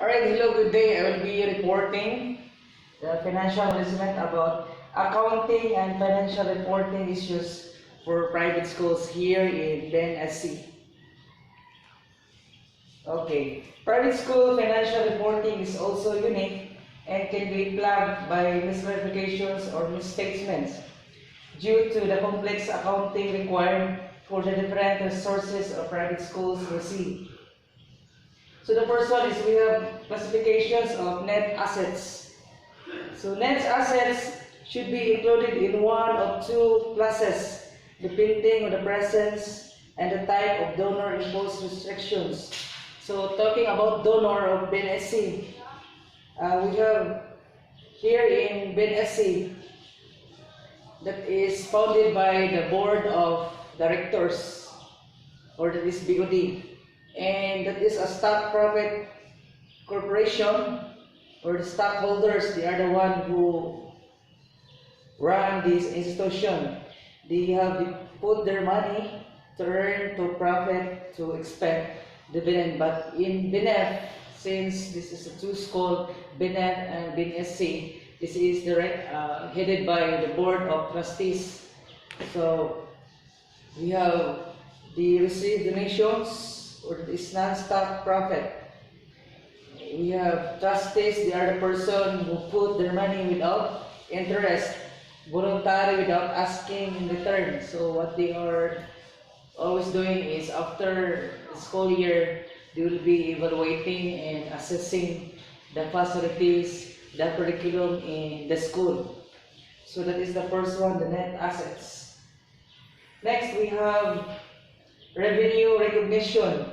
Alright, hello, good day. I will be reporting the financial management about accounting and financial reporting issues for private schools here in BNSC. Okay, private school financial reporting is also unique and can be plagued by misverifications or misstatements due to the complex accounting required for the different resources of private schools receive. So the first one is we have classifications of net assets. So net assets should be included in one of two classes depending on the presence and the type of donor imposed restrictions. So talking about donor of BNSC, we have here in BNSC that is founded by the board of directors, or that is BOD. And that is a stock profit corporation, or the stockholders. They are the one who run this institution. They have put their money to earn, to profit, to expect dividend. But in BNF, since this is a two school, BNF and BNSC, this is headed by the board of trustees. So we have the received donations, or this non-stock profit. We have trustees. They are the person who put their money without interest, voluntary, without asking in return. So what they are always doing is after the school year, they will be evaluating and assessing the facilities, the curriculum in the school. So that is the first one, the net assets. Next, we have revenue recognition.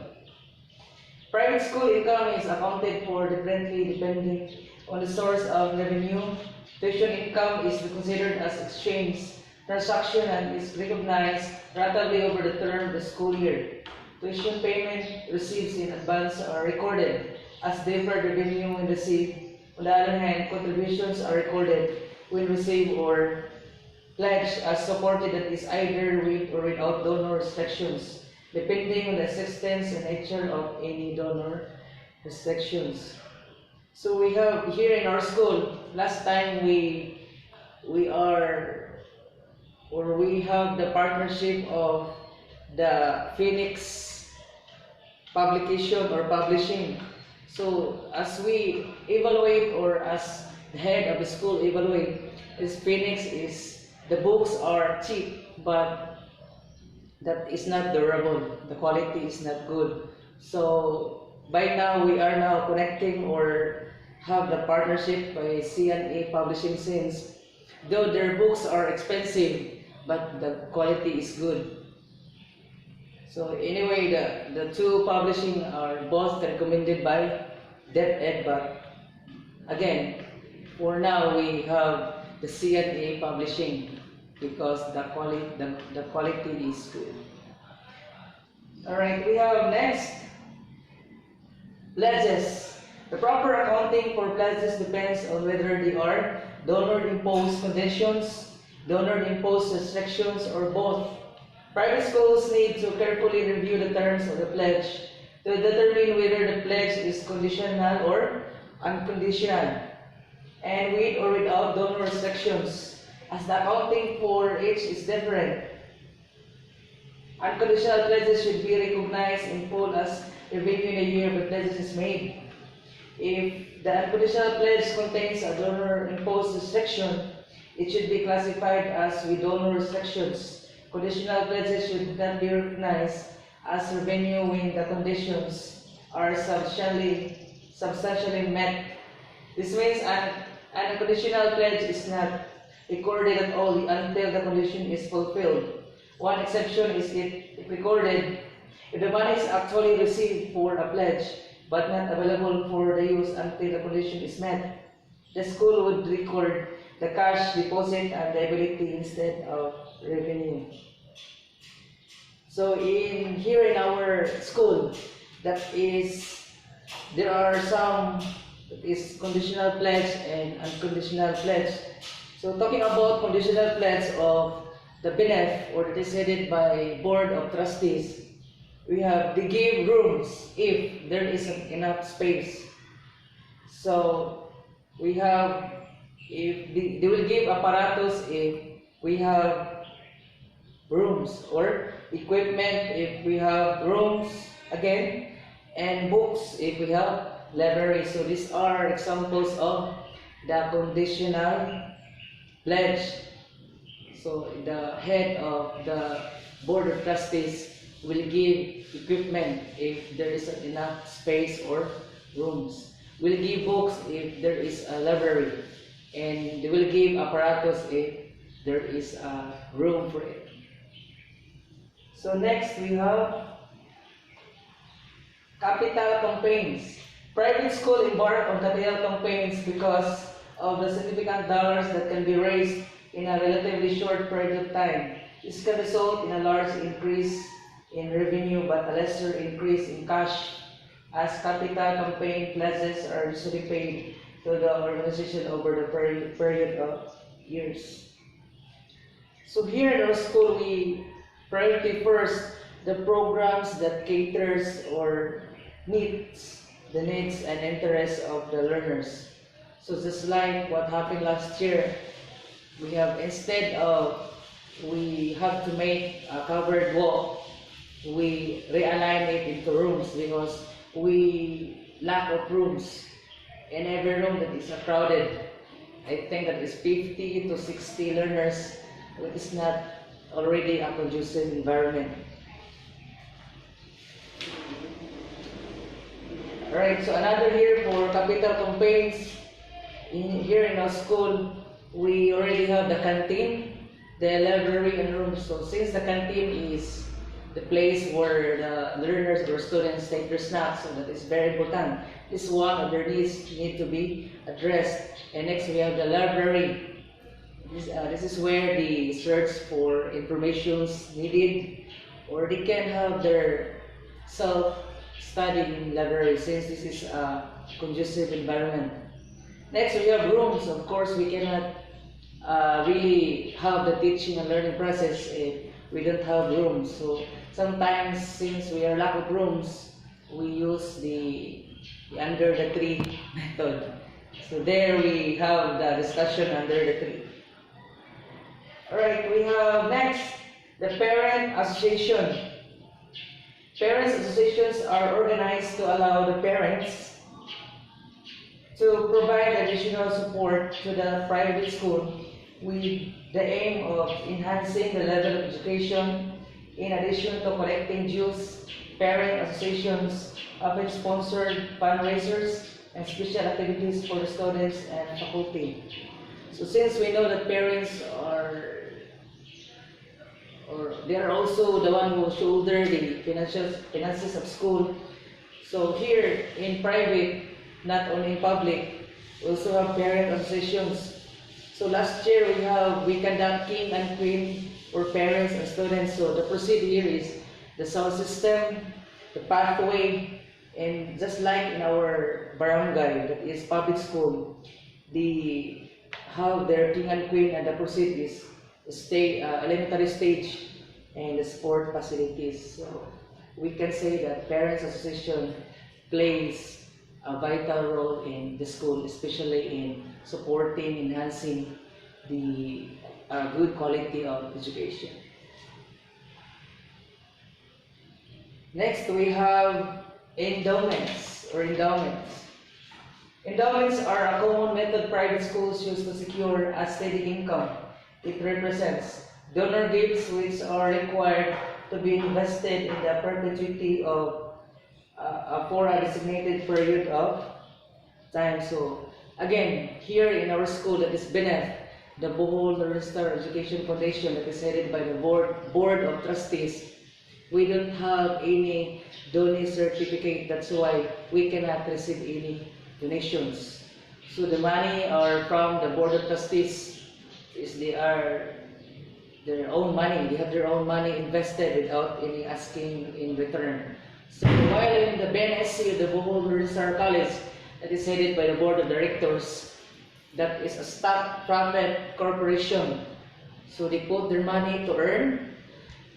Private school income is accounted for differently depending on the source of revenue. Tuition income is considered as exchange transaction and is recognized ratably over the term of the school year. Tuition payment receipts in advance are recorded as deferred revenue when received. On the other hand, contributions are recorded when received or pledged as supported, that is either with or without donor restrictions, depending on the existence and nature of any donor restrictions. So we have here in our school, last time we have the partnership of the Phoenix publication or publishing. So as we evaluate, or as the head of the school evaluate, is Phoenix is the books are cheap, but that is not durable. The quality is not good. So by now we are now connecting or have the partnership by CNA Publishing, since though their books are expensive, but the quality is good. So anyway, the two publishing are both recommended by DepEd, but again, for now we have the CNA Publishing because the quality is good. Alright, we have next, pledges. The proper accounting for pledges depends on whether they are donor-imposed conditions, donor-imposed restrictions, or both. Private schools need to carefully review the terms of the pledge to determine whether the pledge is conditional or unconditional, and with or without donor restrictions, as the accounting for each is different. Unconditional pledges should be recognized in full as revenue in the year the pledge is made. If the unconditional pledge contains a donor-imposed restriction, it should be classified as with donor restrictions. Conditional pledges should not be recognized as revenue when the conditions are substantially met. This means an unconditional pledge is not recorded at all until the condition is fulfilled. One exception is if recorded if the money is actually received for a pledge but not available for the use until the condition is met. The school would record the cash deposit and liability instead of revenue. So here in our school, there are some that is conditional pledge and unconditional pledge. So talking about conditional pledge of the BNF, or that is headed by Board of Trustees, we have they give rooms if there isn't enough space. So we have, if they will give apparatus if we have rooms, or equipment if we have rooms again, and books if we have library. So these are examples of the conditional pledge. So the head of the board of trustees will give equipment if there is enough space or rooms. Will give books if there is a library, and they will give apparatus if there is a room for it. So next we have capital campaigns. Private school embark on capital campaigns because of the significant dollars that can be raised in a relatively short period of time. This can result in a large increase in revenue but a lesser increase in cash, as capital campaign pledges are usually paid to the organization over the period of years. So here in our school, we priority first the programs that caters or meets the needs and interests of the learners. So just like what happened last year, we have, instead of we have to make a covered walk, we realign it into rooms because we lack of rooms. In every room that is crowded, I think that is 50 to 60 learners. It is not already a conducive environment. Alright, so another here for capital campaigns. Here in our school, we already have the canteen, the library, and rooms. So since the canteen is the place where the learners or students take their snacks, so that is very important. This one of their needs need to be addressed. And next we have the library. This is where they search for informations needed, or they can have their self-study in library since this is a conducive environment. Next we have rooms. Of course, we cannot really have the teaching and learning process if we don't have rooms. So sometimes, since we are lack of rooms, we use the under the tree method. So there we have the discussion under the tree. Alright, we have next the parent association. Parents associations are organized to allow the parents to provide additional support to the private school with the aim of enhancing the level of education. In addition to collecting dues, parent associations often sponsored fundraisers and special activities for the students and faculty. So since we know that parents are, or they are also the one who shoulder the finances of school. So here in private, not only in public, we also have parent associations. So last year we conduct king and queen for parents and students. So the procedure is the sound system, the pathway, and just like in our barangay, that is public school, they have their king and queen, and the procedure is elementary stage and the sport facilities. So we can say that parents association plays a vital role in the school, especially in supporting, enhancing the good quality of education. Next, we have endowments or endowments. Endowments are a common method private schools use to secure a steady income. It represents donor gifts which are required to be invested in the perpetuity of for a designated period of time. So again, here in our school that is Benef, the Bohol Northern Star Education Foundation that is headed by the board of trustees, we don't have any donor certificate. That's why we cannot receive any donations. So the money are from the board of trustees. They are their own money. They have their own money invested without any asking in return. So while in the BNSC, the Bohol Northern Star College, that is headed by the board of directors, that is a stock profit corporation. So they put their money to earn,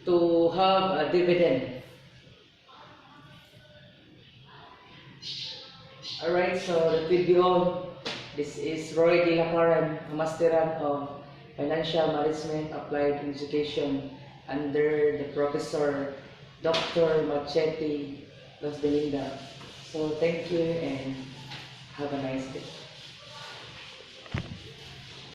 to have a dividend. Alright, so that will be all. This is Roy de Lacaran, a masterand of Financial Management Applied Education under the Professor Dr. Machete Los Belinda. So thank you and have a nice day.